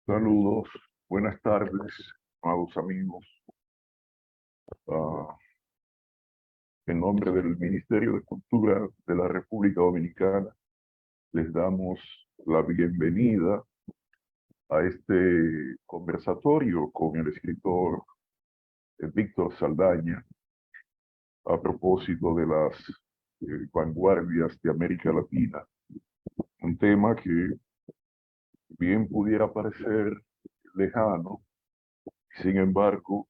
Saludos, buenas tardes, amados amigos. Ah, en nombre del Ministerio de Cultura de la República Dominicana, les damos la bienvenida a este conversatorio con el escritor Víctor Saldaña a propósito de las vanguardias de América Latina. Un tema que bien pudiera parecer lejano, sin embargo,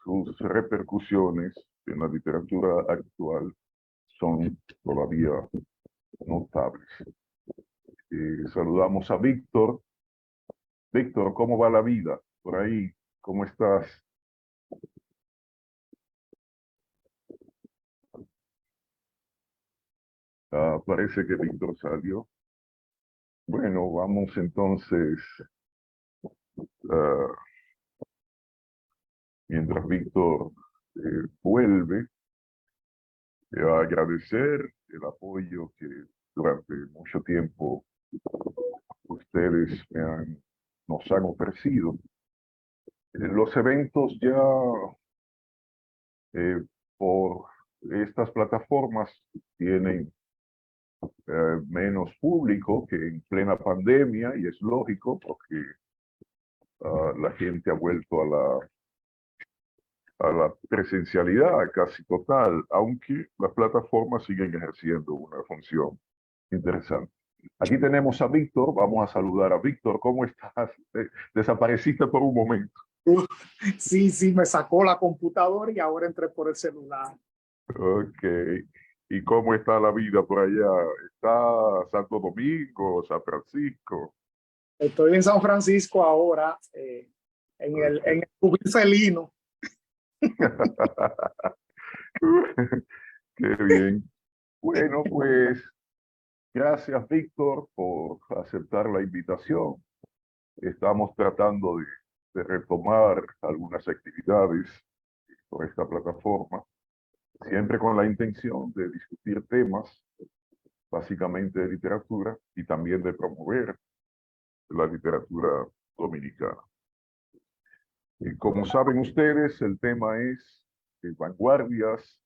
sus repercusiones en la literatura actual son todavía notables. Saludamos a Víctor. Víctor, ¿cómo va la vida por ahí? ¿Cómo estás? Parece que Víctor salió. Bueno, vamos entonces, ah, mientras Víctor vuelve, a agradecer el apoyo que durante mucho tiempo ustedes nos han ofrecido. Los eventos ya por estas plataformas tienen menos público que en plena pandemia, y es lógico porque la gente ha vuelto a la presencialidad casi total, aunque las plataformas siguen ejerciendo una función interesante. Aquí tenemos a Víctor, vamos a saludar a Víctor. ¿Cómo estás? Desapareciste por un momento. Sí, me sacó la computadora y ahora entré por el celular. Ok. ¿Y cómo está la vida por allá? ¿Está Santo Domingo, San Francisco? Estoy en San Francisco ahora, en el cubil felino. Qué bien. Bueno, pues gracias, Víctor, por aceptar la invitación. Estamos tratando de retomar algunas actividades por esta plataforma, siempre con la intención de discutir temas básicamente de literatura y también de promover la literatura dominicana. Como saben ustedes, el tema es vanguardias,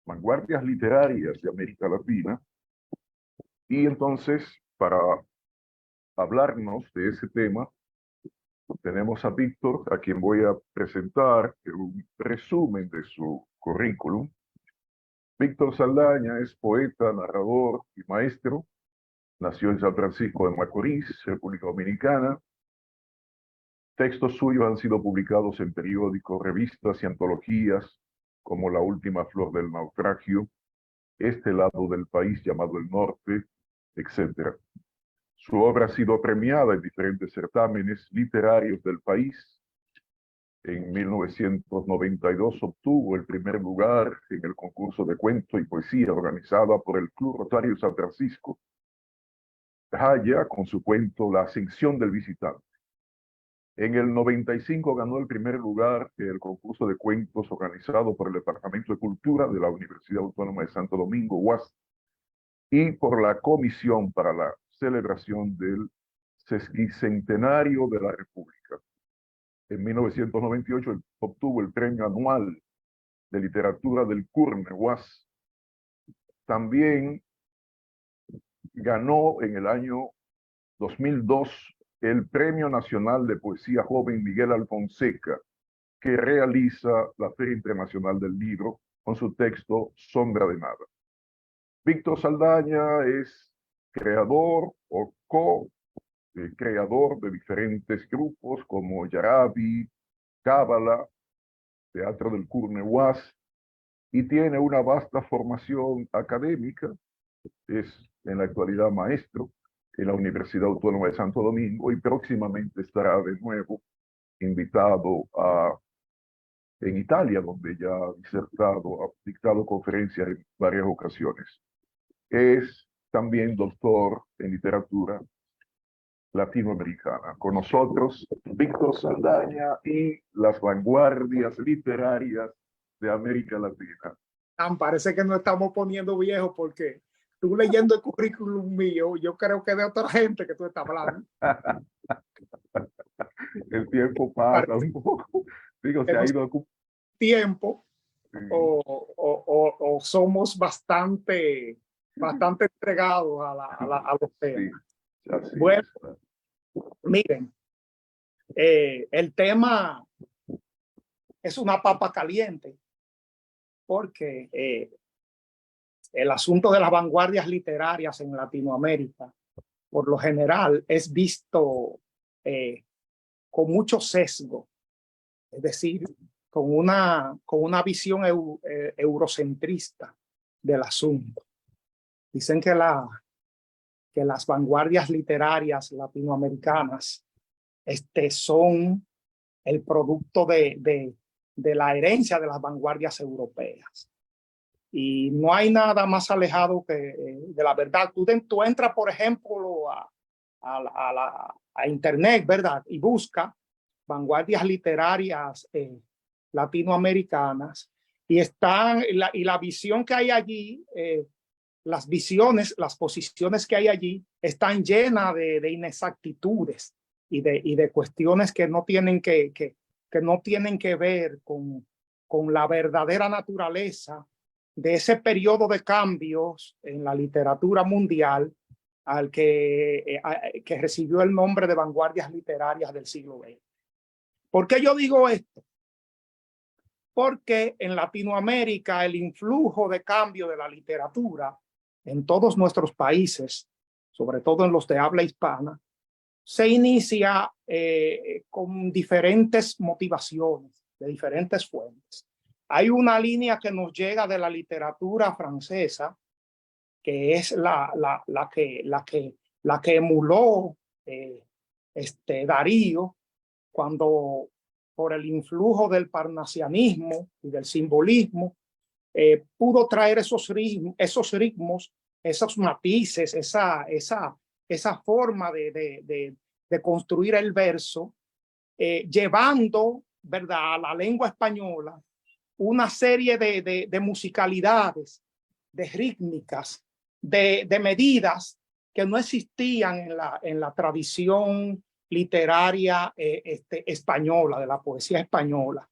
vanguardias literarias de América Latina. Y entonces, para hablarnos de ese tema, tenemos a Víctor, a quien voy a presentar un resumen de su currículum. Víctor Saldaña es poeta, narrador y maestro. Nació en San Francisco de Macorís, República Dominicana. Textos suyos han sido publicados en periódicos, revistas y antologías como La Última Flor del Naufragio, Este lado del país llamado el Norte, etc. Su obra ha sido premiada en diferentes certámenes literarios del país. En 1992 obtuvo el primer lugar en el concurso de cuento y poesía organizada por el Club Rosario San Francisco, Jaya, con su cuento La Ascensión del Visitante. En el 95 ganó el primer lugar en el concurso de cuentos organizado por el Departamento de Cultura de la Universidad Autónoma de Santo Domingo, UAS, y por la Comisión para la Celebración del Sesquicentenario de la República. En 1998 obtuvo el Premio Anual de Literatura del CURNE, UAS. También ganó en el año 2002 el Premio Nacional de Poesía Joven Miguel Alfonseca, que realiza la Feria Internacional del Libro con su texto Sombra de Nada. Víctor Saldaña es creador o co-creador de diferentes grupos como Yarabi, Cábala, Teatro del CURNE UAS, y tiene una vasta formación académica. Es en la actualidad maestro en la Universidad Autónoma de Santo Domingo y próximamente estará de nuevo invitado en Italia, donde ya ha disertado, ha dictado conferencias en varias ocasiones. Es también doctor en literatura latinoamericana. Con nosotros, Víctor Saldaña y las vanguardias literarias de América Latina. Parece que nos estamos poniendo viejos porque tú leyendo el currículum mío, yo creo que de otra gente que tú estás hablando. El tiempo pasa un poco. Digo, se ha ido. Tiempo Sí, o somos bastante entregados a los sí, temas. así Bueno, es. miren, el tema es una papa caliente porque el asunto de las vanguardias literarias en Latinoamérica, por lo general, es visto con mucho sesgo, es decir, con una visión eurocentrista del asunto. Dicen que las vanguardias literarias latinoamericanas son el producto de la herencia de las vanguardias europeas. Y no hay nada más alejado que de la verdad. Tú entras, por ejemplo, a internet, ¿verdad? Y busca vanguardias literarias latinoamericanas y la visión que hay allí, las visiones, las posiciones que hay allí están llenas de inexactitudes y de cuestiones que no tienen que no tienen que ver con la verdadera naturaleza de ese periodo de cambios en la literatura mundial al que recibió el nombre de vanguardias literarias del siglo XX. ¿Por qué yo digo esto? Porque en Latinoamérica el influjo de cambio de la literatura en todos nuestros países, sobre todo en los de habla hispana, se inicia con diferentes motivaciones, de diferentes fuentes. Hay una línea que nos llega de la literatura francesa, que es la que emuló Darío, cuando por el influjo del parnasianismo y del simbolismo pudo traer esos ritmos, esos matices, esa forma de construir el verso, llevando, ¿verdad?, a la lengua española una serie de musicalidades, de rítmicas, de medidas que no existían en la tradición literaria española, de la poesía española.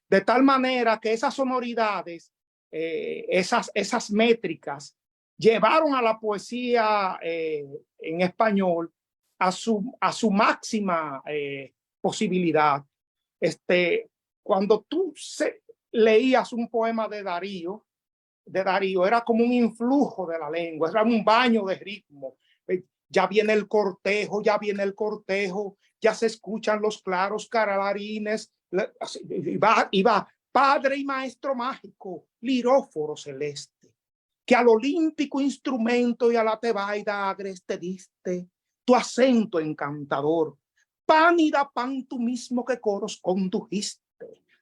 De tal manera que esas sonoridades, esas métricas, llevaron a la poesía en español a su máxima posibilidad. Cuando tú leías un poema de Darío, era como un influjo de la lengua, era un baño de ritmo. Ya viene el cortejo, ya se escuchan los claros clarines, y va, padre y maestro mágico, liróforo celeste, que al olímpico instrumento y a la tebaida agreste diste, tu acento encantador, pánida pan tú mismo que coros condujiste,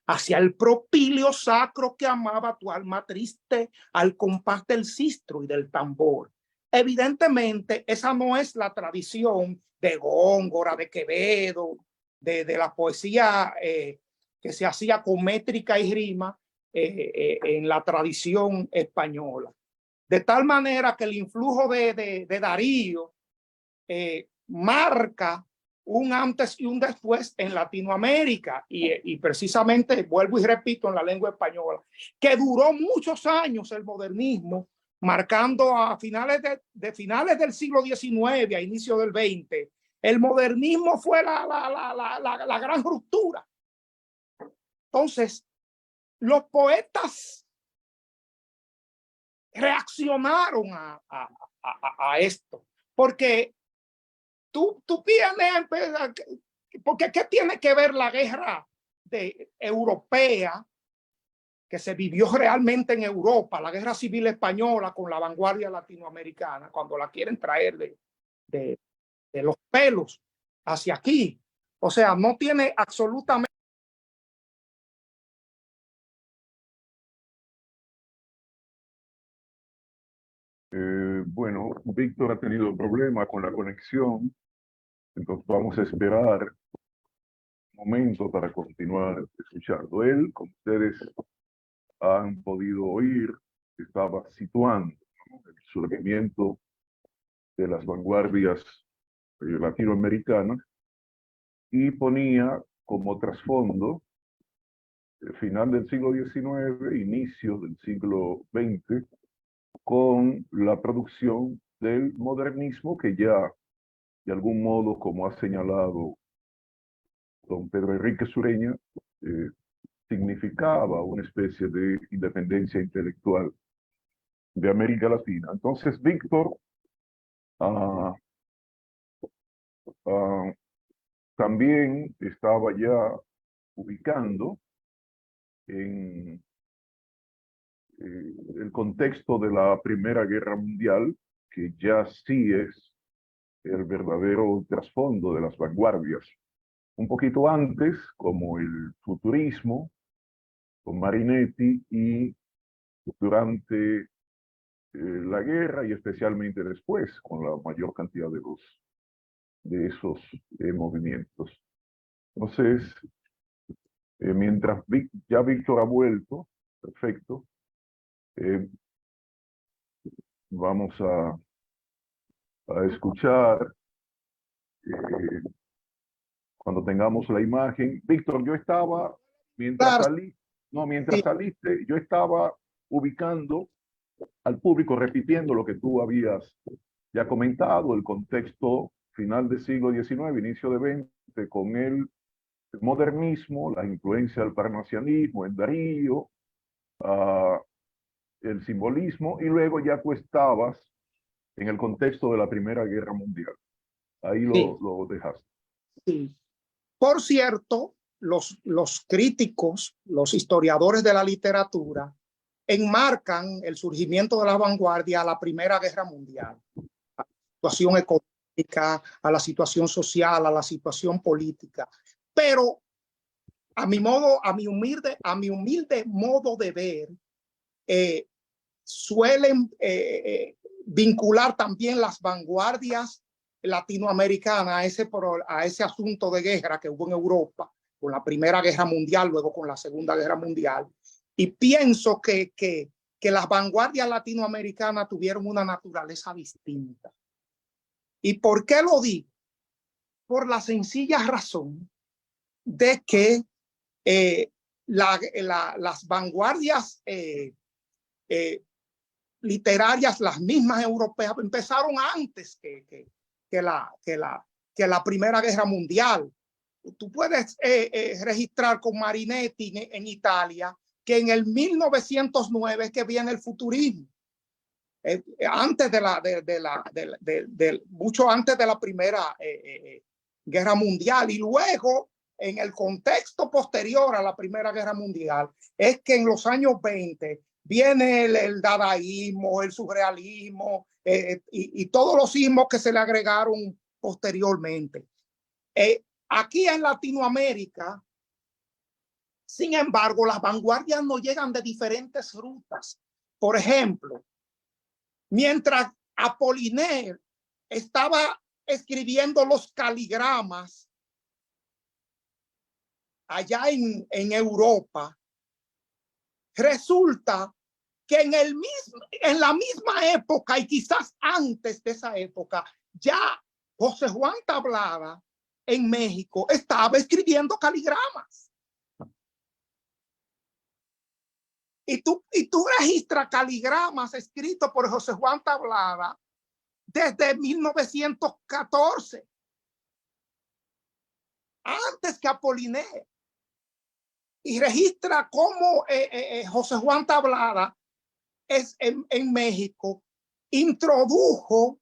hacia el propíleo sacro que amaba tu alma triste, al compás del sistro y del tambor. Evidentemente, esa no es la tradición de Góngora, de Quevedo, de la poesía que se hacía con métrica y rima en la tradición española. De tal manera que el influjo de Darío marca un antes y un después en Latinoamérica y precisamente, vuelvo y repito, en la lengua española, que duró muchos años el modernismo, marcando a finales del siglo XIX a inicio del XX. El modernismo fue la gran ruptura. Entonces, los poetas reaccionaron a esto, porque tú tienes, porque ¿qué tiene que ver la guerra europea que se vivió realmente en Europa, la guerra civil española con la vanguardia latinoamericana, cuando la quieren traer de los pelos hacia aquí? O sea, no tiene absolutamente. Bueno, Víctor ha tenido problemas con la conexión, entonces vamos a esperar un momento para continuar escuchando. Él, como ustedes han podido oír, estaba situando ¿no? El surgimiento de las vanguardias latinoamericanas, y ponía como trasfondo el final del siglo XIX, inicios del siglo XX, con la producción del modernismo que ya, de algún modo, como ha señalado don Pedro Enrique Sureña, significaba una especie de independencia intelectual de América Latina. Entonces, Víctor también estaba ya ubicando en el contexto de la Primera Guerra Mundial, que ya sí es el verdadero trasfondo de las vanguardias. Un poquito antes, como el futurismo, con Marinetti, y durante la guerra, y especialmente después, con la mayor cantidad de esos movimientos. Entonces, mientras ya Víctor ha vuelto, perfecto, vamos a escuchar cuando tengamos la imagen. Víctor, yo estaba, mientras Sí, saliste, yo estaba ubicando al público, repitiendo lo que tú habías ya comentado, el contexto final del siglo XIX, inicio de XX, con el modernismo, la influencia del parnasianismo en Darío, el simbolismo, y luego ya tú estabas en el contexto de la Primera Guerra Mundial. Ahí sí, lo dejaste. sí. Por cierto, los críticos, los historiadores de la literatura, enmarcan el surgimiento de la vanguardia a la Primera Guerra Mundial, a la situación económica, a la situación social, a la situación política. Pero a mi humilde modo de ver, suelen vincular también las vanguardias latinoamericanas a ese asunto de guerra que hubo en Europa, con la Primera Guerra Mundial, luego con la Segunda Guerra Mundial. Y pienso que las vanguardias latinoamericanas tuvieron una naturaleza distinta. ¿Y por qué lo digo? Por la sencilla razón de que las vanguardias literarias, las mismas europeas, empezaron antes que la Primera Guerra Mundial. Tú puedes registrar con Marinetti en Italia que en el 1909 es que viene el futurismo. Antes mucho antes de la Primera Guerra Mundial, y luego en el contexto posterior a la Primera Guerra Mundial es que en los años 20 viene el dadaísmo, el surrealismo y todos los ismos que se le agregaron posteriormente. Aquí en Latinoamérica, sin embargo, las vanguardias no llegan de diferentes rutas. Por ejemplo, mientras Apollinaire estaba escribiendo los caligramas allá en Europa, resulta que en la misma época, y quizás antes de esa época, ya José Juan Tablada en México estaba escribiendo caligramas. Y tú registras caligramas escritos por José Juan Tablada desde 1914, antes que Apollinaire. Y registra cómo José Juan Tablada en México introdujo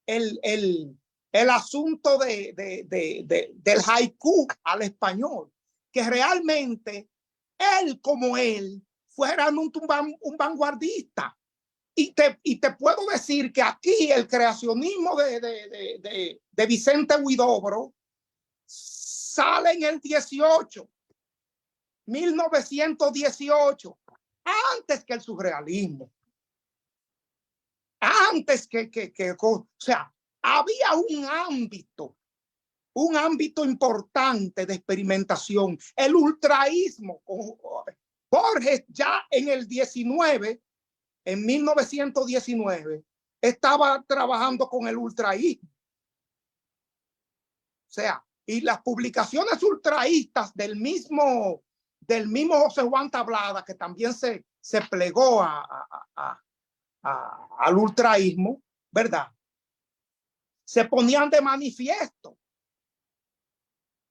el asunto del haiku al español, que realmente él como él fuera un vanguardista. Y te puedo decir que aquí el creacionismo de Vicente Huidobro sale en el 1918, antes que el surrealismo, antes o sea, había un ámbito importante de experimentación. El ultraísmo, Borges ya en el 19 en 1919, estaba trabajando con el ultraísmo. O sea, y las publicaciones ultraístas del mismo José Juan Tablada, que también se plegó al ultraísmo, ¿verdad? Se ponían de manifiesto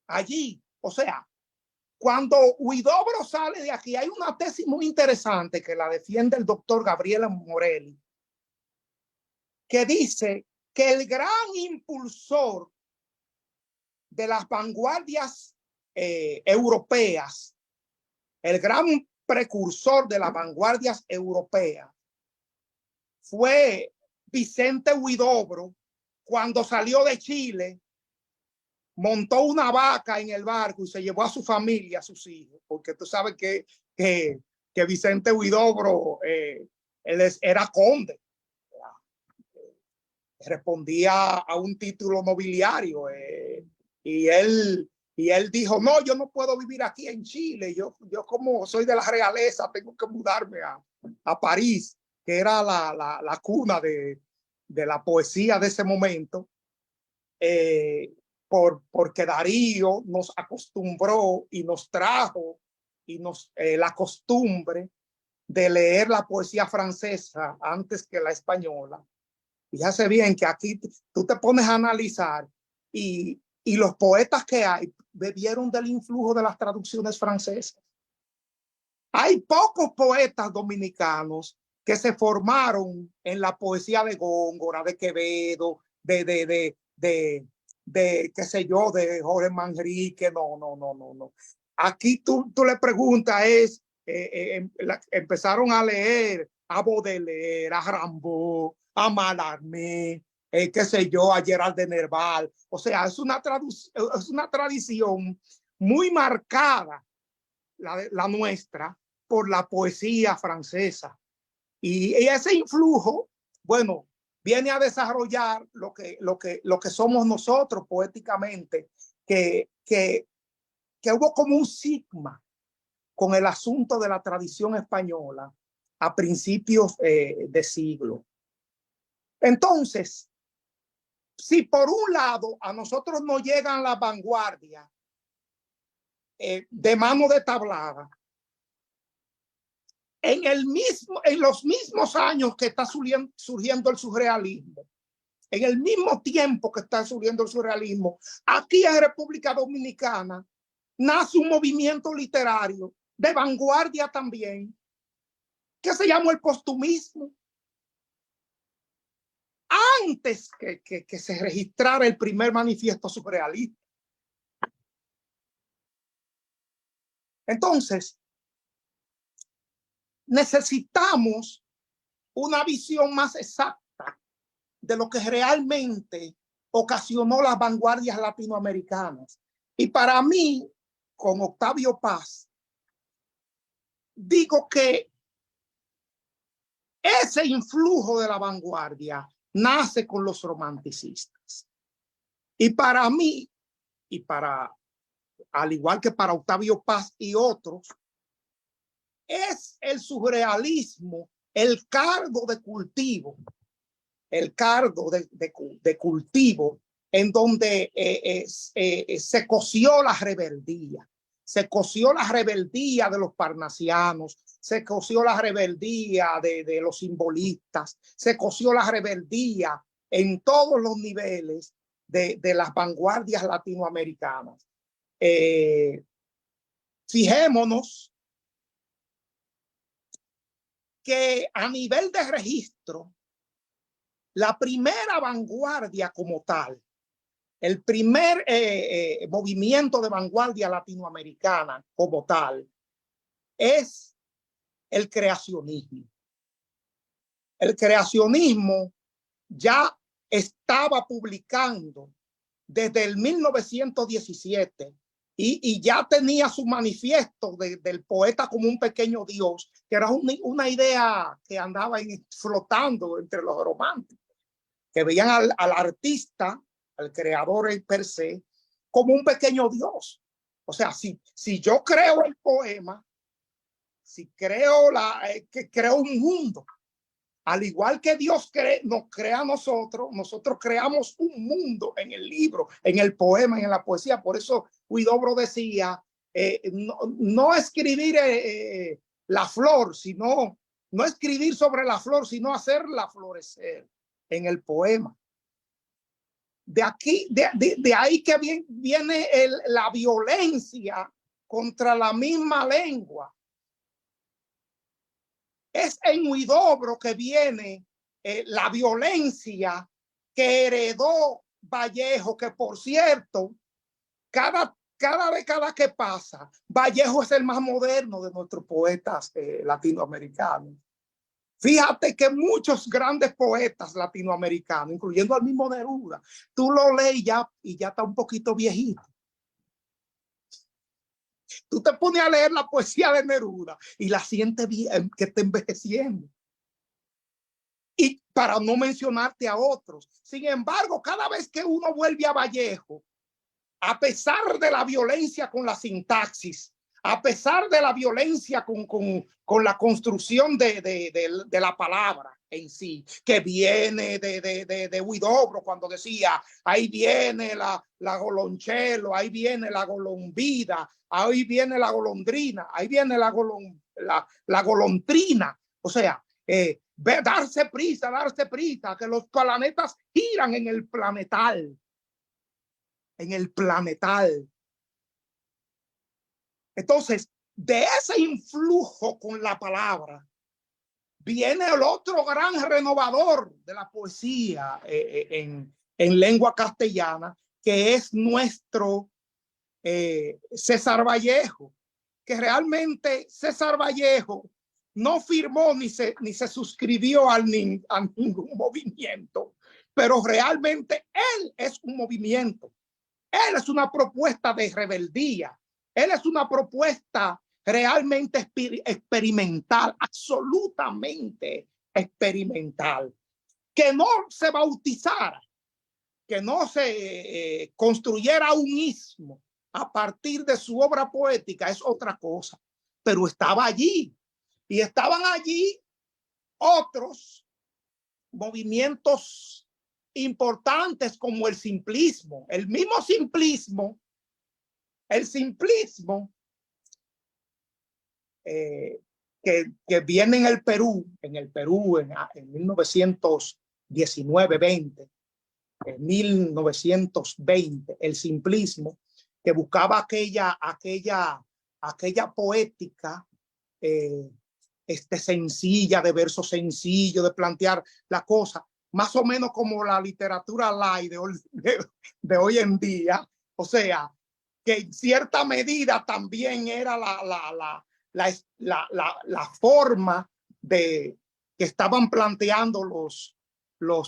allí. O sea, cuando Huidobro sale de aquí, hay una tesis muy interesante que la defiende el doctor Gabriela Morelli, que dice que el gran impulsor de las vanguardias europeas, el gran precursor de las vanguardias europeas, fue Vicente Huidobro. Cuando salió de Chile, montó una vaca en el barco y se llevó a su familia, a sus hijos, porque tú sabes que Vicente Huidobro él era conde, respondía a un título nobiliario, y él dijo, no, yo no puedo vivir aquí en Chile, yo como soy de la realeza tengo que mudarme a París, que era la cuna de la poesía de ese momento, porque Darío nos acostumbró y nos trajo la costumbre de leer la poesía francesa antes que la española. Fíjate bien que aquí tú te pones a analizar y los poetas que hay bebieron del influjo de las traducciones francesas. Hay pocos poetas dominicanos que se formaron en la poesía de Góngora, de Quevedo, de qué sé yo, de Jorge Manrique. No. Aquí tú le preguntas, empezaron a leer a Baudelaire, a Rimbaud, a Mallarmé, qué sé yo, a Gerald de Nerval. O sea, es una tradición muy marcada, la nuestra, por la poesía francesa. Y ese influjo, bueno, viene a desarrollar lo que somos nosotros poéticamente, que hubo como un sigma con el asunto de la tradición española a principios de siglo. Entonces, si por un lado a nosotros nos llegan las vanguardias de mano de Tablada, en los mismos años que está surgiendo el surrealismo, en el mismo tiempo que está surgiendo el surrealismo, aquí en República Dominicana nace un movimiento literario de vanguardia también, que se llama el postumismo. Antes que se registrara el primer manifiesto surrealista. Entonces, necesitamos una visión más exacta de lo que realmente ocasionó las vanguardias latinoamericanas. Y para mí, con Octavio Paz, digo que ese influjo de la vanguardia nace con los romanticistas. Y para mí, al igual que para Octavio Paz y otros, es el surrealismo el cargo de cultivo, en donde se coció la rebeldía. Se coció la rebeldía de los parnasianos, se coció la rebeldía de los simbolistas, se coció la rebeldía en todos los niveles de las vanguardias latinoamericanas. Fijémonos que a nivel de registro, la primera vanguardia como tal, el primer movimiento de vanguardia latinoamericana como tal, es el creacionismo. El creacionismo ya estaba publicando desde el 1917 y ya tenía su manifiesto del poeta como un pequeño Dios, que era una idea que andaba flotando entre los románticos, que veían al artista, al creador per se, como un pequeño Dios. O sea, si yo creo el poema, si creo, creo un mundo, Al igual que Dios nos crea a nosotros, nosotros creamos un mundo en el libro, en el poema, en la poesía. Por eso Huidobro decía, no escribir la flor, sino no escribir sobre la flor, sino hacerla florecer en el poema. De ahí que viene la violencia contra la misma lengua. Es en Huidobro que viene la violencia que heredó Vallejo, que por cierto, cada década que pasa, Vallejo es el más moderno de nuestros poetas latinoamericanos. Fíjate que muchos grandes poetas latinoamericanos, incluyendo al mismo Neruda, tú lo lees y ya está un poquito viejito. Tú te pones a leer la poesía de Neruda y la sientes bien, que está envejeciendo. Y para no mencionarte a otros. Sin embargo, cada vez que uno vuelve a Vallejo, a pesar de la violencia con la sintaxis, a pesar de la violencia con la construcción de la palabra en sí, que viene de Huidobro cuando decía, ahí viene la golonchelo, ahí viene la golombida, ahí viene la golondrina, ahí viene la golondrina. O sea, darse prisa, que los planetas giran en el planetal. En el planetal. Entonces, de ese influjo con la palabra, viene el otro gran renovador de la poesía en lengua castellana, que es nuestro César Vallejo, que realmente César Vallejo no firmó ni se suscribió a ningún movimiento, pero realmente él es un movimiento. Él es una propuesta de rebeldía. Él es una propuesta realmente experimental, absolutamente experimental. Que no se bautizara, que no se construyera un ismo a partir de su obra poética es otra cosa, pero estaba allí. Y estaban allí otros movimientos importantes como el simplismo, el mismo simplismo, que viene en el Perú en 1919-20, en 1920, el simplismo, que buscaba aquella poética sencilla, de verso sencillo, de plantear la cosa, más o menos como la literatura light de hoy en día. O sea, que en cierta medida también era la forma que estaban planteando los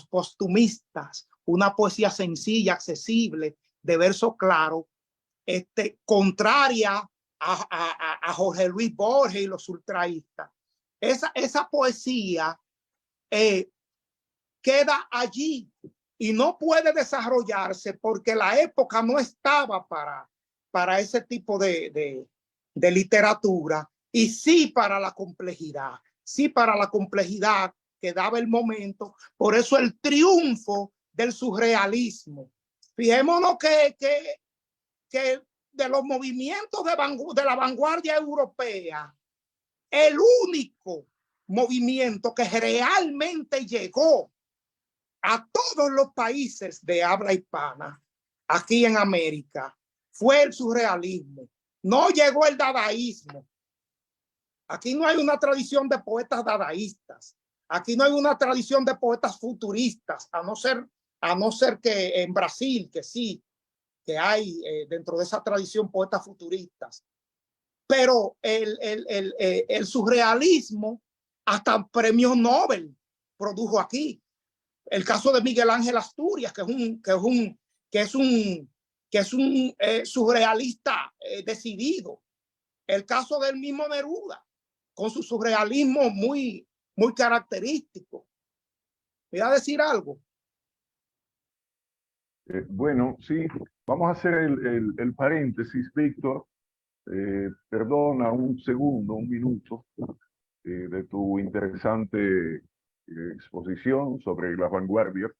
postumistas, una poesía sencilla, accesible, de verso claro, contraria a Jorge Luis Borges y los ultraístas. Esa poesía queda allí y no puede desarrollarse porque la época no estaba para ese tipo de literatura, y sí para la complejidad que daba el momento. Por eso el triunfo del surrealismo. Fijémonos que de los movimientos de la vanguardia europea, el único movimiento que realmente llegó a todos los países de habla hispana aquí en América fue el surrealismo. No llegó el dadaísmo. Aquí no hay una tradición de poetas dadaístas. Aquí no hay una tradición de poetas futuristas, a no ser que en Brasil, que sí, que hay dentro de esa tradición poetas futuristas. Pero el surrealismo hasta premios Nobel produjo aquí. El caso de Miguel Ángel Asturias, que es un surrealista decidido. El caso del mismo Neruda, con su surrealismo muy característico. ¿Me voy a decir algo? Bueno, sí, vamos a hacer el paréntesis, Víctor. Perdona un segundo, un minuto de tu interesante exposición sobre las vanguardias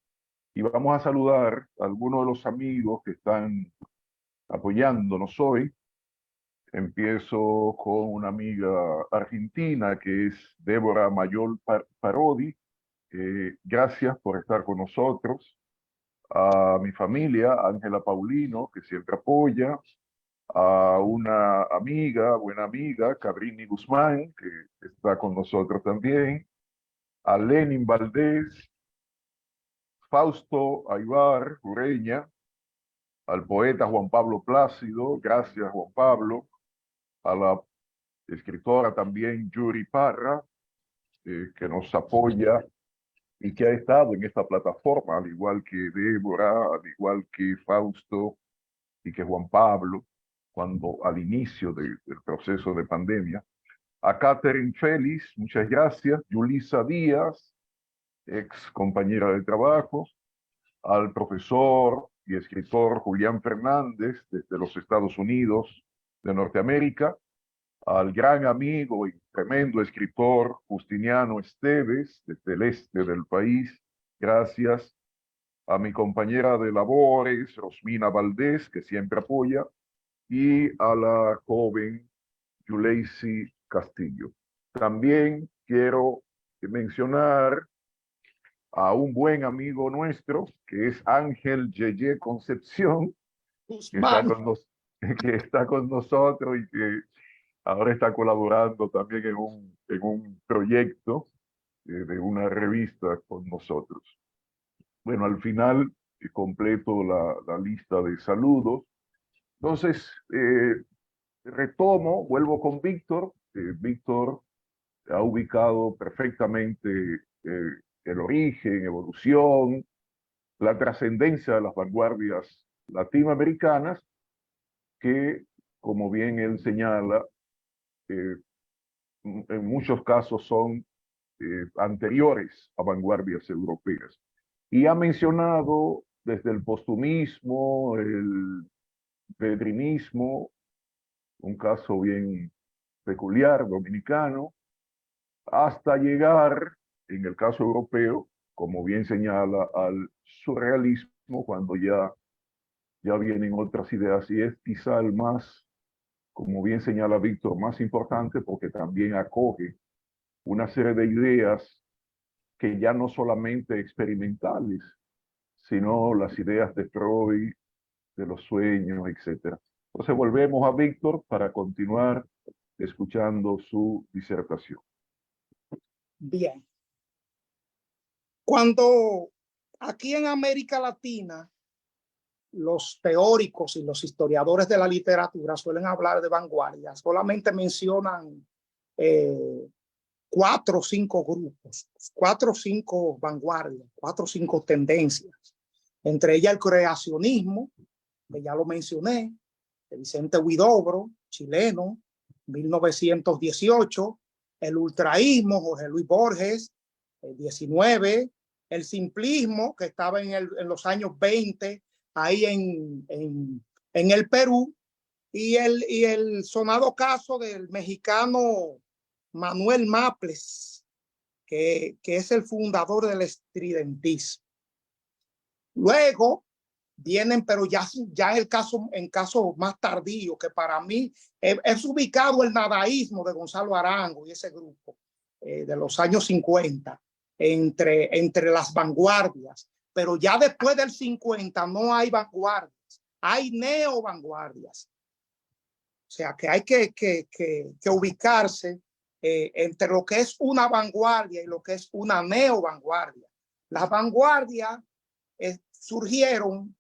y vamos a saludar a algunos de los amigos que están apoyándonos hoy. Empiezo con una amiga argentina que es Débora Mayol Parodi. Gracias por estar con nosotros. A mi familia, Ángela Paulino, que siempre apoya. A una amiga, buena amiga, Cabrini Guzmán, que está con nosotros también. A Lenin Valdés, Fausto Aybar Ureña, al poeta Juan Pablo Plácido, gracias Juan Pablo, a la escritora también Yuri Parra, que nos apoya y que ha estado en esta plataforma, al igual que Débora, al igual que Fausto y que Juan Pablo, cuando al inicio del proceso de pandemia. A Catherine Félix, muchas gracias. Yulisa Díaz, ex compañera de trabajo. Al profesor y escritor Julián Fernández, desde los Estados Unidos de Norteamérica. Al gran amigo y tremendo escritor Justiniano Esteves, desde el este del país. Gracias. A mi compañera de labores, Rosmina Valdés, que siempre apoya. Y a la joven Yuleisi Castillo. También quiero mencionar a un buen amigo nuestro, que es Ángel Yeye Concepción, que está Guzmán, que está con nosotros y que ahora está colaborando también en un proyecto de una revista con nosotros. Bueno, al final completo la lista de saludos. Entonces, retomo, vuelvo con Víctor. Víctor ha ubicado perfectamente el origen, evolución, la trascendencia de las vanguardias latinoamericanas, que, como bien él señala, eh, en muchos casos son anteriores a vanguardias europeas. Y ha mencionado desde el postumismo, el pedrinismo, un caso bien peculiar, dominicano, hasta llegar, en el caso europeo, como bien señala, al surrealismo, cuando ya vienen otras ideas, y es quizá el más, como bien señala Víctor, más importante porque también acoge una serie de ideas que ya no solamente experimentales, sino las ideas de Freud, de los sueños, etc. Entonces volvemos a Víctor para continuar escuchando su disertación. bien. Cuando aquí en América Latina los teóricos y los historiadores de la literatura suelen hablar de vanguardia, solamente mencionan 4 o 5 grupos, 4 o 5 vanguardias, 4 o 5 tendencias. Entre ellas el creacionismo, que ya lo mencioné, de Vicente Huidobro, chileno, 1918, el ultraísmo, Jorge Luis Borges, el 19, el simplismo, que estaba en los años 20, ahí en el Perú, y el sonado caso del mexicano Manuel Maples, que es el fundador del estridentismo. Luego vienen, pero ya en caso más tardío, que para mí es ubicado el nadaísmo de Gonzalo Arango y ese grupo de los años 50, entre las vanguardias. Pero ya después del 50 no hay vanguardias, hay neovanguardias. O sea que hay que ubicarse entre lo que es una vanguardia y lo que es una neovanguardia. Las vanguardias surgieron,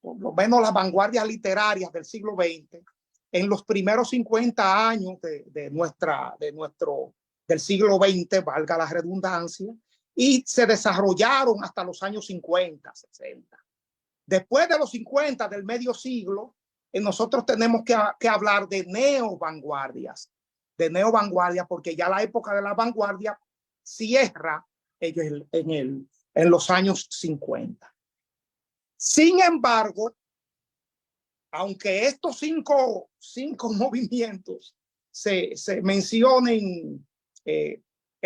por lo menos las vanguardias literarias del siglo XX, en los primeros 50 años del siglo XX, valga la redundancia, y se desarrollaron hasta los años 50, 60. Después de los 50, del medio siglo, nosotros tenemos que hablar de neovanguardias, porque ya la época de la vanguardia cierra en los años 50. Sin embargo, aunque estos cinco movimientos se mencionen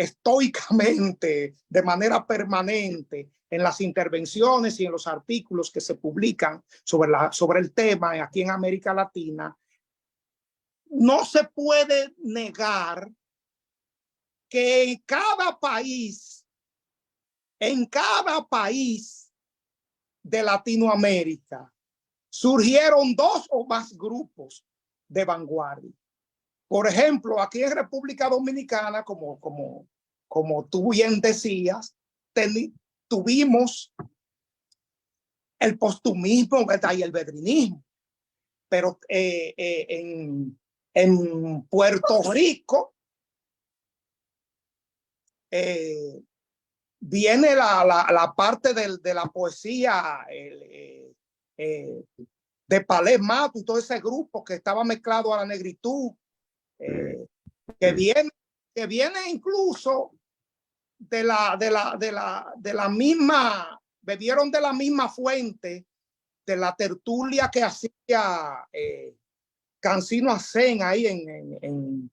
estoicamente, de manera permanente, en las intervenciones y en los artículos que se publican sobre el tema aquí en América Latina, no se puede negar que en cada país de Latinoamérica surgieron dos o más grupos de vanguardia. Por ejemplo, aquí en República Dominicana, como tú bien decías, tuvimos el postumismo, ¿verdad? Y el vedrinismo. Pero en Puerto Rico viene la parte de la poesía de Palés Mato y todo ese grupo que estaba mezclado a la negritud, que viene incluso de la misma, bebieron de la misma fuente de la tertulia que hacía Cancino Asen ahí en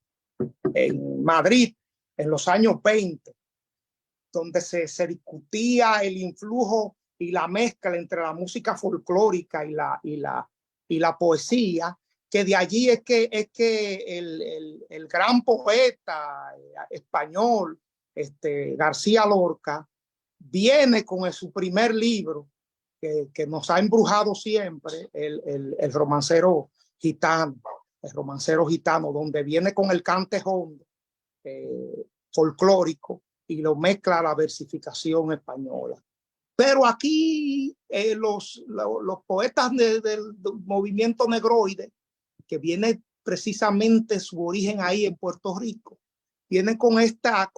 Madrid en los años 20, donde se discutía el influjo y la mezcla entre la música folclórica y la poesía, que de allí es que el gran poeta español García Lorca viene con su primer libro que nos ha embrujado siempre, el romancero gitano, donde viene con el cante hondo folclórico y lo mezcla a la versificación española. Pero aquí los poetas del movimiento negroide, que viene precisamente su origen ahí en Puerto Rico, vienen con esta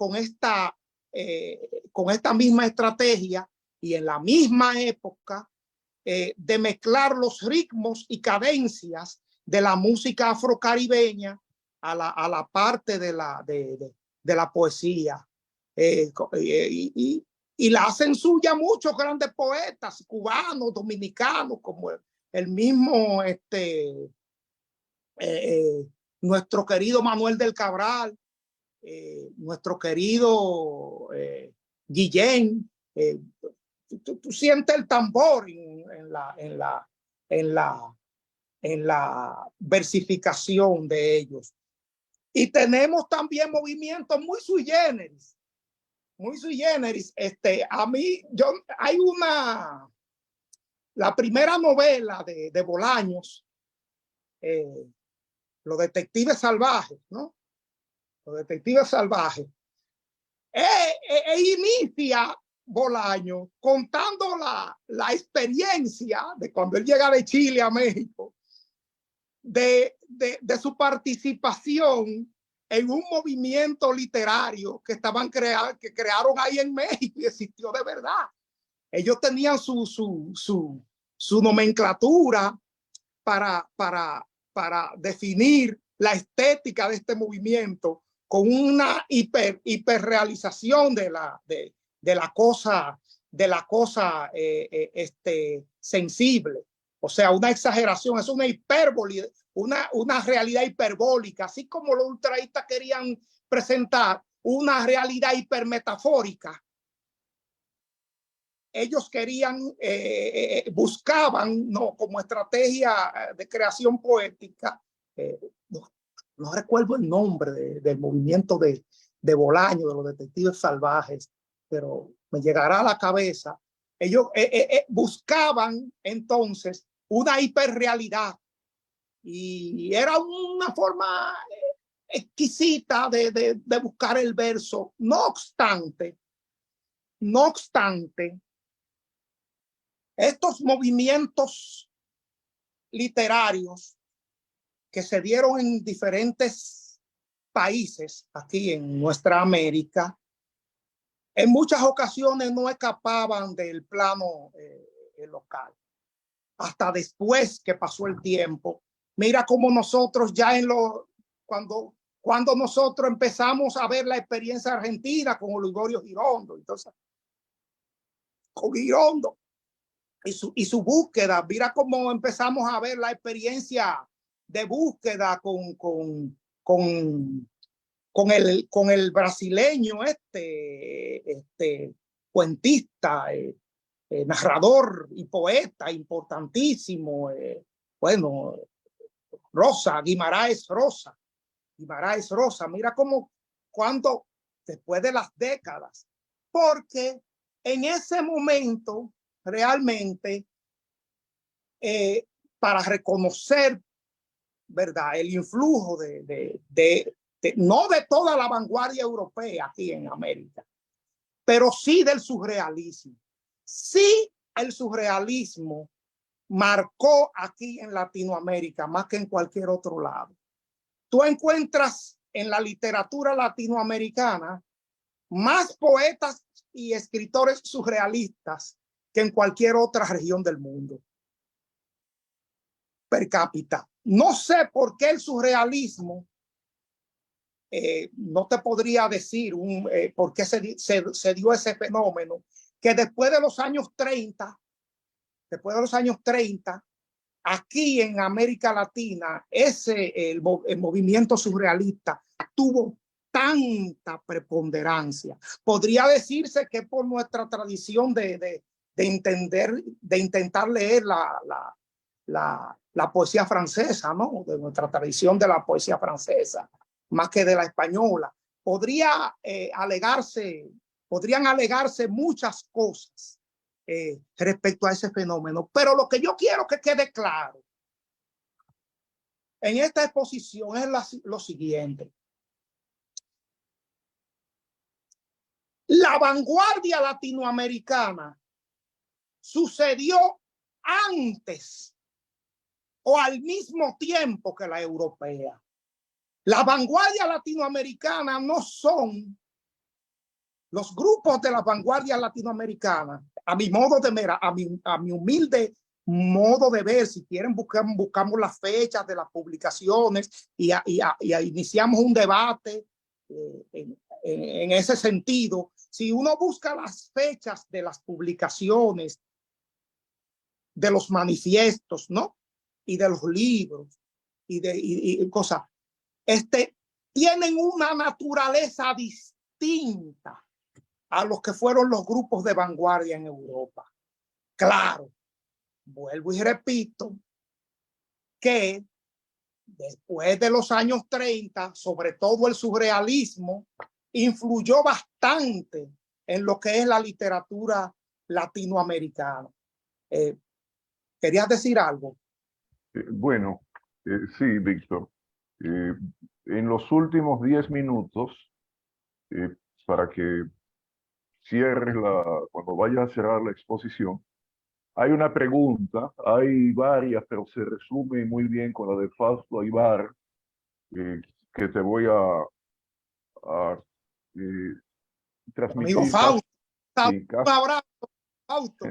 misma estrategia y en la misma época de mezclar los ritmos y cadencias de la música afrocaribeña a la parte de la poesía. Y la hacen suya muchos grandes poetas cubanos, dominicanos, como el mismo nuestro querido Manuel del Cabral, nuestro querido Guillén. Tú sientes el tambor en la versificación de ellos. Y tenemos también movimientos muy sui generis. A mí, hay la primera novela de Bolaños, Los Detectives Salvajes, ¿no? Los Detectives Salvajes. Inicia Bolaños contando la experiencia de cuando él llega de Chile a México, de su participación en un movimiento literario que crearon ahí en México y existió de verdad. Ellos tenían su nomenclatura para definir la estética de este movimiento con una hiperrealización de la cosa sensible. O sea, una exageración, es una hipérbole, una realidad hiperbólica, así como los ultraístas querían presentar una realidad hipermetafórica. Ellos buscaban, ¿no?, como estrategia de creación poética, no recuerdo el nombre del movimiento de Bolaño, de los Detectives Salvajes, pero me llegará a la cabeza. Ellos buscaban entonces una hiperrealidad y era una forma exquisita de buscar el verso. No obstante, estos movimientos literarios que se dieron en diferentes países aquí en nuestra América, en muchas ocasiones no escapaban del plano local. Hasta después que pasó el tiempo, mira cómo nosotros ya cuando nosotros empezamos a ver la experiencia argentina con Oliverio Girondo, entonces con Girondo y su búsqueda, mira cómo empezamos a ver la experiencia de búsqueda con con el brasileño, cuentista, narrador y poeta importantísimo, bueno, Guimarães Rosa, mira cómo cuando después de las décadas, porque en ese momento realmente para reconocer, ¿verdad?, el influjo no de toda la vanguardia europea aquí en América, pero sí del surrealismo. Sí, el surrealismo marcó aquí en Latinoamérica más que en cualquier otro lado. Tú encuentras en la literatura latinoamericana más poetas y escritores surrealistas que en cualquier otra región del mundo per cápita. No sé por qué el surrealismo, no te podría decir por qué se dio ese fenómeno, que después de los años 30, aquí en América Latina, el movimiento surrealista tuvo tanta preponderancia. Podría decirse que por nuestra tradición de intentar leer la poesía francesa, ¿no? De nuestra tradición de la poesía francesa, más que de la española. Podrían alegarse muchas cosas respecto a ese fenómeno. Pero lo que yo quiero que quede claro en esta exposición es lo siguiente. La vanguardia latinoamericana sucedió antes o al mismo tiempo que la europea. La vanguardia latinoamericana no son los grupos de la vanguardia latinoamericana, a mi modo de ver, a mi humilde modo de ver. Si quieren buscamos las fechas de las publicaciones y iniciamos un debate en ese sentido. Si uno busca las fechas de las publicaciones, de los manifiestos, ¿no?, y de los libros y cosas, tienen una naturaleza distinta a los que fueron los grupos de vanguardia en Europa. Claro, vuelvo y repito que después de los años 30, sobre todo el surrealismo, influyó bastante en lo que es la literatura latinoamericana. ¿Querías decir algo? Bueno, sí, Víctor. En los últimos 10 minutos, para que cierres cuando vayas a cerrar la exposición, hay una pregunta, hay varias, pero se resume muy bien con la de Fausto Aybar, que te voy a transmitir. Amigo Fausto, sí, un abrazo, Fausto.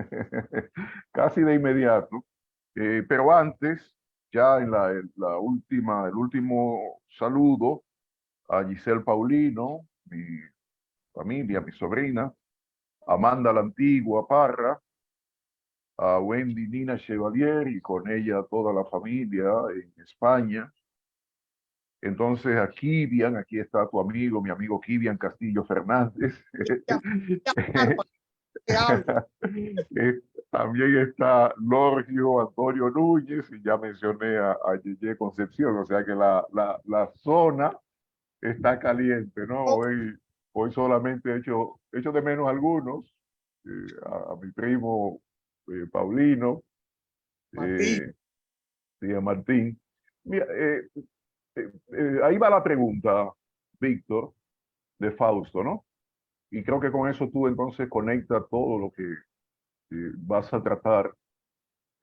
Casi de inmediato. Pero antes, ya en el último saludo a Giselle Paulino, mi familia, mi sobrina, Amanda la Antigua Parra, a Wendy Nina Chevalier y con ella toda la familia en España. Entonces a Kivian, aquí está tu amigo, mi amigo Kivian Castillo Fernández. También está Lorgio Antonio Núñez y ya mencioné a Yeye Concepción, o sea que la zona está caliente, ¿no? Hoy solamente he hecho de menos algunos, a mi primo Paulino, Martín. y a Martín. Mira, ahí va la pregunta, Víctor, de Fausto, ¿no? Y creo que con eso tú entonces conectas todo lo que vas a tratar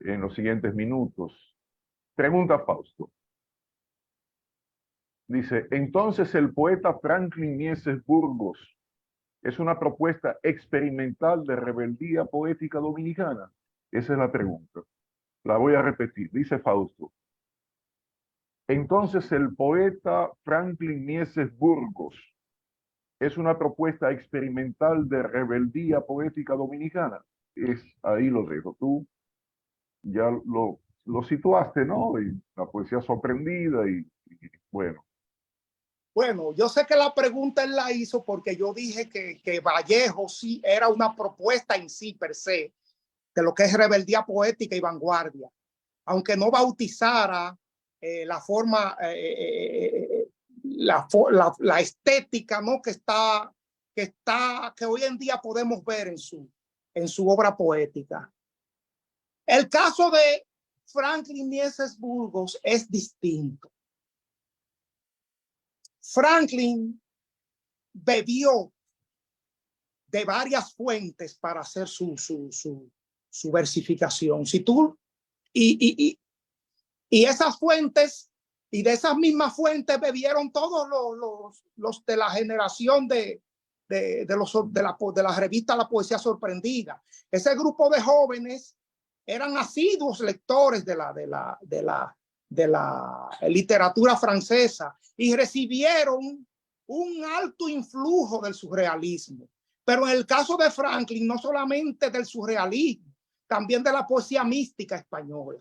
en los siguientes minutos. Pregunta Fausto. Dice, entonces el poeta Franklin Mieses Burgos es una propuesta experimental de rebeldía poética dominicana. Esa es la pregunta. La voy a repetir. Dice Fausto. Entonces el poeta Franklin Mieses Burgos es una propuesta experimental de rebeldía poética dominicana. Ahí lo dejo. Tú ya lo situaste, ¿no? Y la poesía sorprendida y bueno. Bueno, yo sé que la pregunta él la hizo porque yo dije que Vallejo sí era una propuesta en sí per se de lo que es rebeldía poética y vanguardia, aunque no bautizara la forma, la estética, ¿no? Que hoy en día podemos ver en su obra poética. El caso de Franklin Mieses Burgos es distinto. Franklin bebió de varias fuentes para hacer su versificación. Si tú, y esas fuentes, y de esas mismas fuentes bebieron todos los de la generación de la revista La Poesía Sorprendida. Ese grupo de jóvenes eran asiduos lectores de la literatura francesa y recibieron un alto influjo del surrealismo. Pero en el caso de Franklin, no solamente del surrealismo, también de la poesía mística española.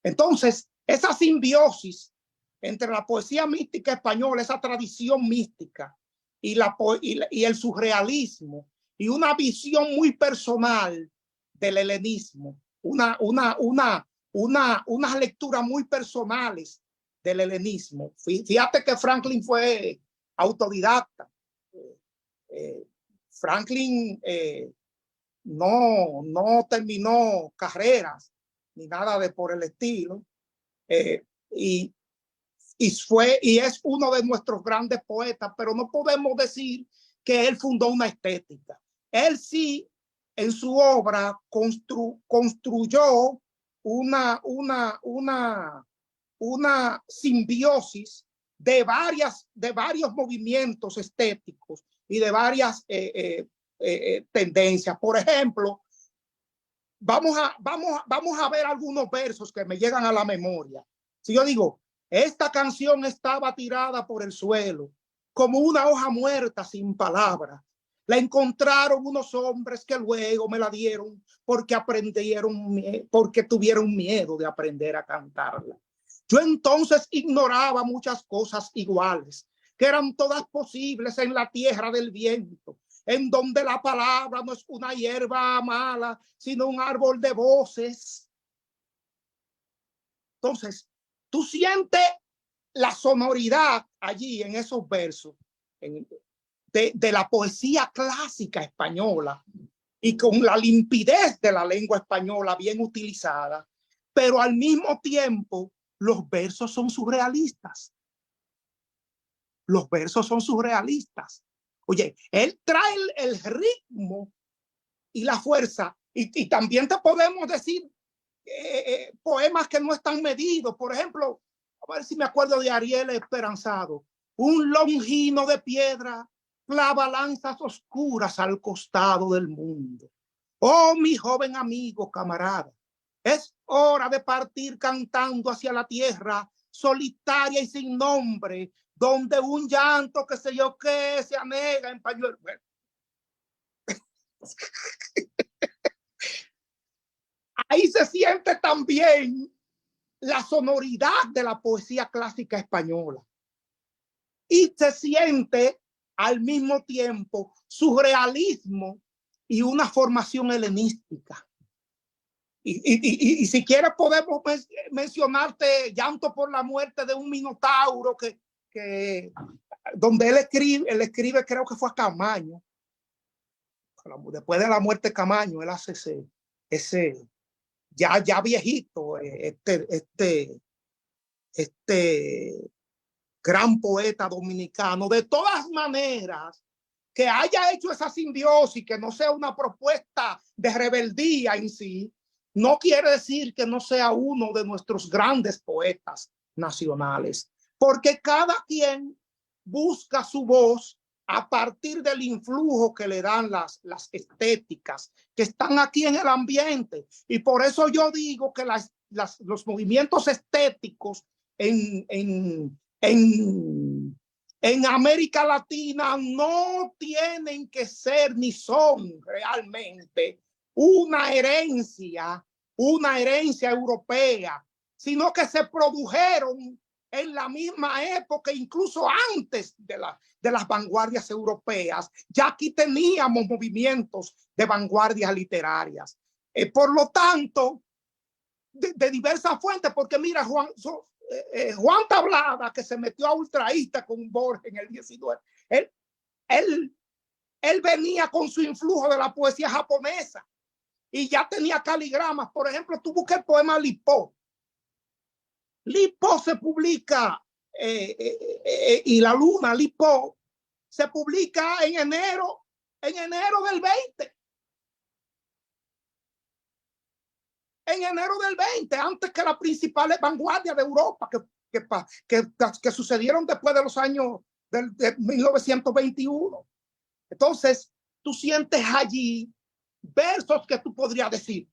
Entonces, esa simbiosis entre la poesía mística española, esa tradición mística y el surrealismo y una visión muy personal del helenismo, unas lecturas muy personales del helenismo. Fíjate que Franklin fue autodidacta. Franklin no terminó carreras ni nada de por el estilo. Y es uno de nuestros grandes poetas, pero no podemos decir que él fundó una estética. Él sí, en su obra, construyó una simbiosis de varios movimientos estéticos y de varias tendencias. Por ejemplo, vamos a ver algunos versos que me llegan a la memoria. Si yo digo, esta canción estaba tirada por el suelo, como una hoja muerta sin palabras. La encontraron unos hombres que luego me la dieron porque tuvieron miedo de aprender a cantarla. Yo entonces ignoraba muchas cosas iguales, que eran todas posibles en la tierra del viento, en donde la palabra no es una hierba mala, sino un árbol de voces. Entonces, tú sientes la sonoridad allí en esos versos de la poesía clásica española y con la limpidez de la lengua española bien utilizada, pero al mismo tiempo los versos son surrealistas. Los versos son surrealistas. Oye, él trae el ritmo y la fuerza, y también te podemos decir poemas que no están medidos. Por ejemplo, a ver si me acuerdo de Ariel Esperanzado. Un longino de piedra clava lanzas oscuras al costado del mundo. Oh, mi joven amigo, camarada, es hora de partir cantando hacia la tierra solitaria y sin nombre, donde un llanto que sé yo qué se anega en pañuelo. Bueno. Ahí se siente también la sonoridad de la poesía clásica española. Y se siente al mismo tiempo surrealismo y una formación helenística. Y si quieres podemos mencionarte Llanto por la muerte de un minotauro donde él escribe, creo que fue a Camaño. Después de la muerte de Camaño, él hace ese ya viejito, este gran poeta dominicano. De todas maneras, que haya hecho esa simbiosis, que no sea una propuesta de rebeldía en sí, no quiere decir que no sea uno de nuestros grandes poetas nacionales, porque cada quien busca su voz a partir del influjo que le dan las estéticas que están aquí en el ambiente. Y por eso yo digo que los movimientos estéticos en América Latina no tienen que ser ni son realmente una herencia europea, sino que se produjeron en la misma época, incluso antes de las vanguardias europeas, ya aquí teníamos movimientos de vanguardias literarias. Por lo tanto, de diversas fuentes, porque mira, Juan Tablada, que se metió a ultraísta con Borges en el 19, él venía con su influjo de la poesía japonesa y ya tenía caligramas. Por ejemplo, tú buscas el poema Lipó. Lipó se publica y la luna, Lipó, se publica en enero del 20. En enero del 20, antes que las principales vanguardias de Europa que sucedieron después de los años de 1921. Entonces, tú sientes allí versos que tú podrías decir,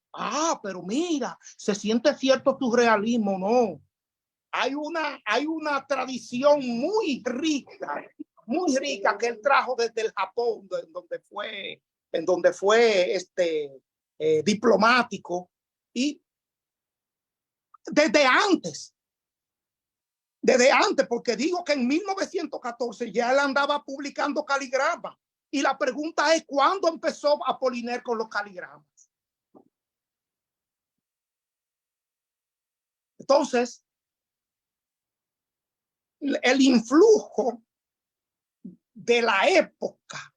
pero mira, se siente cierto surrealismo. No, hay una tradición muy rica que él trajo desde el Japón, en donde fue diplomático, y desde antes, porque digo que en 1914 ya él andaba publicando caligramas, y la pregunta es, ¿cuándo empezó Apollinaire con los caligramas? Entonces, el influjo de la época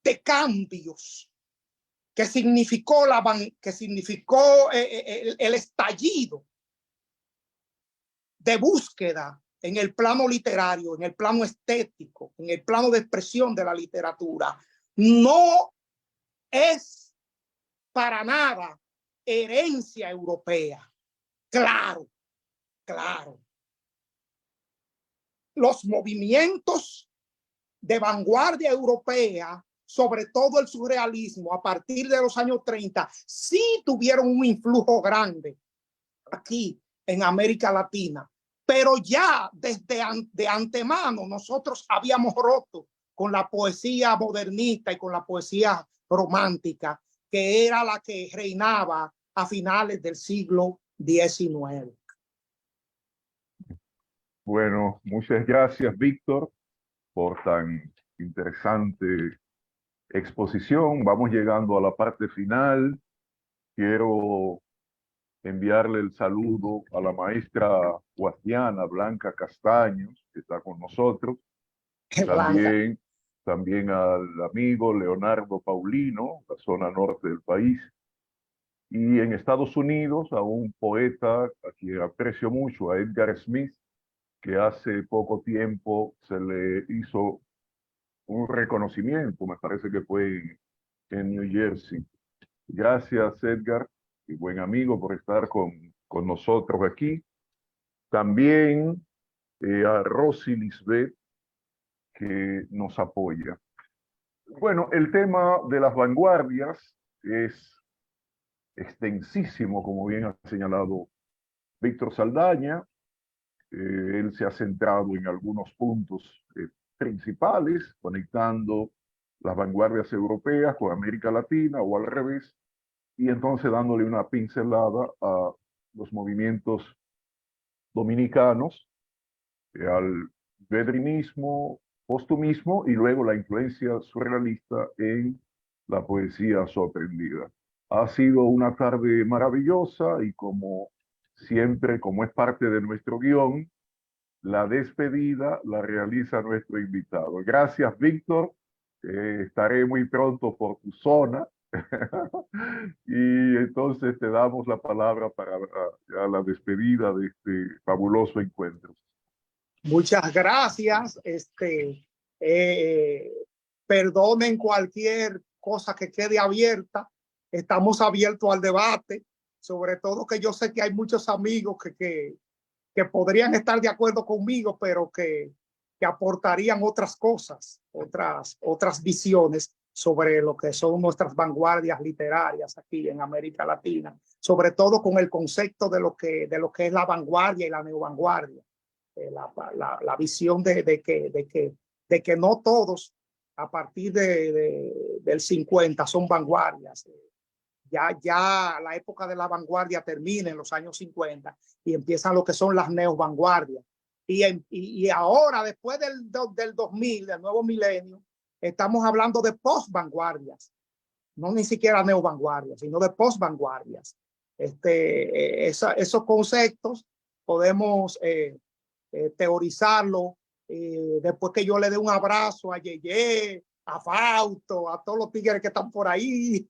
de cambios que significó el estallido de búsqueda en el plano literario, en el plano estético, en el plano de expresión de la literatura, no es para nada herencia europea. Claro. Los movimientos de vanguardia europea, sobre todo el surrealismo, a partir de los años 30, sí tuvieron un influjo grande aquí en América Latina, pero ya desde de antemano nosotros habíamos roto con la poesía modernista y con la poesía romántica, que era la que reinaba a finales del siglo XIX. Bueno, muchas gracias, Víctor, por tan interesante exposición. Vamos llegando a la parte final. Quiero enviarle el saludo a la maestra guastiana Blanca Castaños, que está con nosotros. También al amigo Leonardo Paulino, la zona norte del país. Y en Estados Unidos a un poeta a quien aprecio mucho, a Edgar Smith, que hace poco tiempo se le hizo un reconocimiento, me parece que fue en New Jersey. Gracias, Edgar, y buen amigo, por estar con nosotros aquí. También a Rosy Lisbeth, que nos apoya. Bueno, el tema de las vanguardias es extensísimo, como bien ha señalado Víctor Saldaña. Él se ha centrado en algunos puntos principales, conectando las vanguardias europeas con América Latina o al revés, y entonces dándole una pincelada a los movimientos dominicanos, al vedrinismo, postumismo y luego la influencia surrealista en la poesía sorprendida. Ha sido una tarde maravillosa y como siempre, como es parte de nuestro guión, la despedida la realiza nuestro invitado. Gracias, Víctor. Estaré muy pronto por tu zona. Y entonces te damos la palabra para la despedida de este fabuloso encuentro. Muchas gracias. Perdonen cualquier cosa que quede abierta. Estamos abiertos al debate, sobre todo que yo sé que hay muchos amigos que podrían estar de acuerdo conmigo, pero que aportarían otras cosas, otras visiones sobre lo que son nuestras vanguardias literarias aquí en América Latina, sobre todo con el concepto de lo que es la vanguardia y la neovanguardia. La visión de que no todos a partir del 50 son vanguardias. Ya la época de la vanguardia termina en los años 50 y empiezan lo que son las neovanguardias, Y ahora, después del 2000, del nuevo milenio, estamos hablando de post-vanguardias. No ni siquiera neovanguardias, sino de post-vanguardias. Esos conceptos podemos teorizarlo después que yo le dé un abrazo a Yeye, a Fausto, a todos los tigres que están por ahí,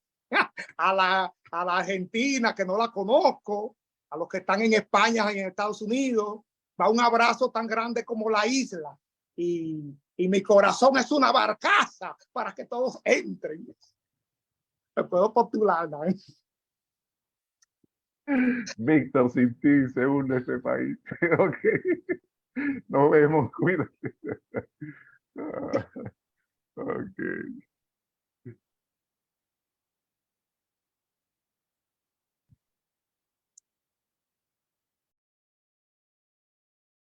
a la Argentina, que no la conozco, a los que están en España y en Estados Unidos. Va un abrazo tan grande como la isla. Y mi corazón es una barcaza para que todos entren. Me puedo postular, ¿no? Víctor, sin ti se hunde ese país. Ok. Nos vemos, cuídate.